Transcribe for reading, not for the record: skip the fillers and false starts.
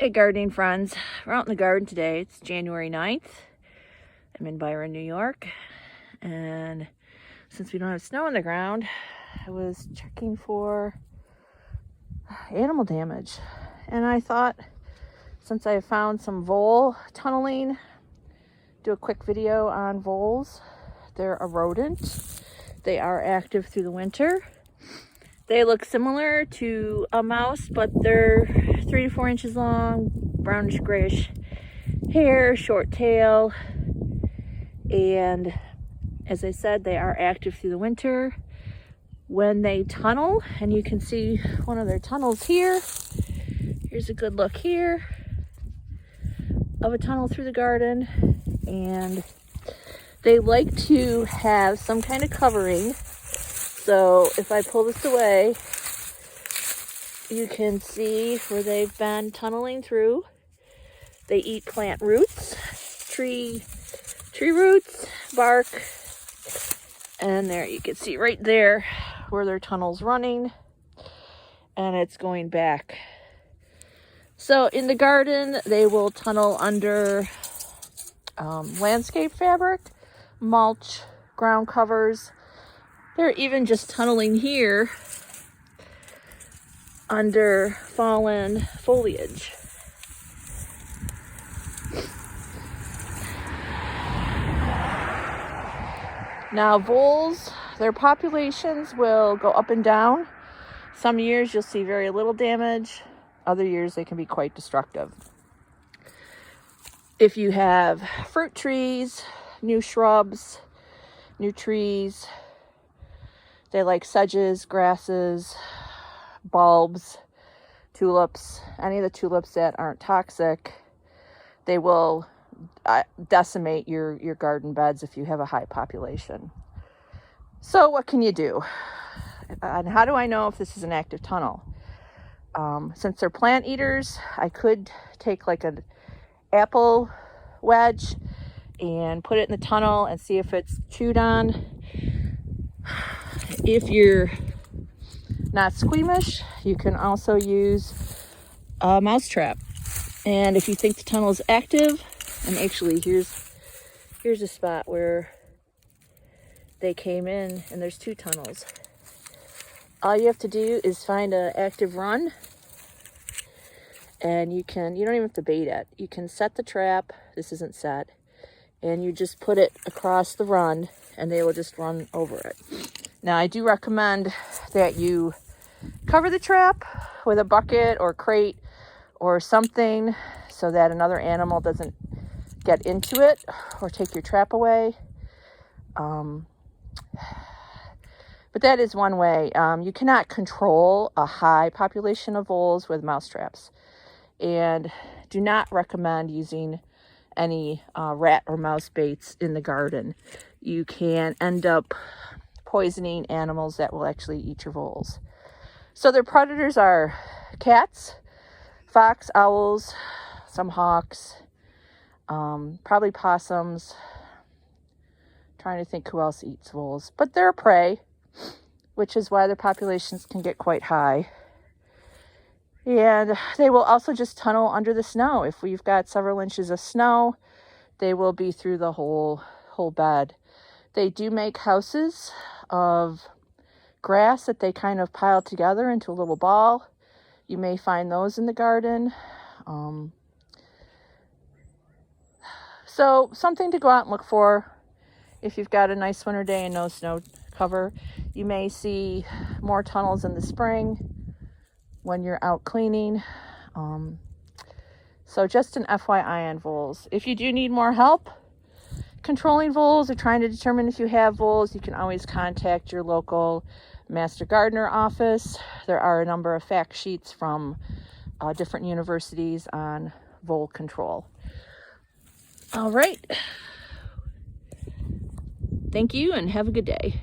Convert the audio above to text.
Hey gardening friends, we're out in the garden today. It's January 9th. I'm in Byron, New York, and since we don't have snow on the ground, I was checking for animal damage, and I thought, since I found some vole tunneling, do a quick video on voles. They're a rodent. They are active through the winter. They look similar to a mouse, but they're 3 to 4 inches long, brownish grayish hair, short tail, and as I said, they are active through the winter. When they tunnel, and you can see one of their tunnels here. Here's a good look here of a tunnel through the garden, and they like to have some kind of covering. So if I pull this away, you can see where they've been tunneling through. They eat plant roots, tree roots, bark, and there you can see right there where their tunnel's running, and it's going back. So in the garden, they will tunnel under landscape fabric, mulch, ground covers. They're even just tunneling here under fallen foliage. Now voles, their populations will go up and down. Some years you'll see very little damage. Other years they can be quite destructive. If you have fruit trees, new shrubs, new trees, they like sedges, grasses, bulbs, tulips, any of the tulips that aren't toxic. They will decimate your garden beds if you have a high population. So what can you do? And how do I know if this is an active tunnel? Since they're plant eaters, I could take like an apple wedge and put it in the tunnel and see if it's chewed on. If you're not squeamish, you can also use a mouse trap. And if you think the tunnel is active, and actually here's a spot where they came in, and there's 2 tunnels. All you have to do is find an active run, and you don't even have to bait it. You can set the trap. This isn't set, and you just put it across the run, and they will just run over it. Now, I do recommend that you cover the trap with a bucket or crate or something so that another animal doesn't get into it or take your trap away. But that is one way. You cannot control a high population of voles with mouse traps, and do not recommend using any rat or mouse baits in the garden. You can end up poisoning animals that will actually eat your voles. So their predators are cats, fox, owls, some hawks, probably possums. Trying to think who else eats voles, but they're prey, which is why their populations can get quite high. And they will also just tunnel under the snow. If we've got several inches of snow, they will be through the whole bed. They do make houses of grass that they kind of pile together into a little ball. You may find those in the garden. So something to go out and look for. If you've got a nice winter day and no snow cover, you may see more tunnels in the spring when you're out cleaning. So just an FYI on voles. If you do need more help controlling voles or trying to determine if you have voles, you can always contact your local Master Gardener office. There are a number of fact sheets from different universities on vole control. All right. Thank you and have a good day.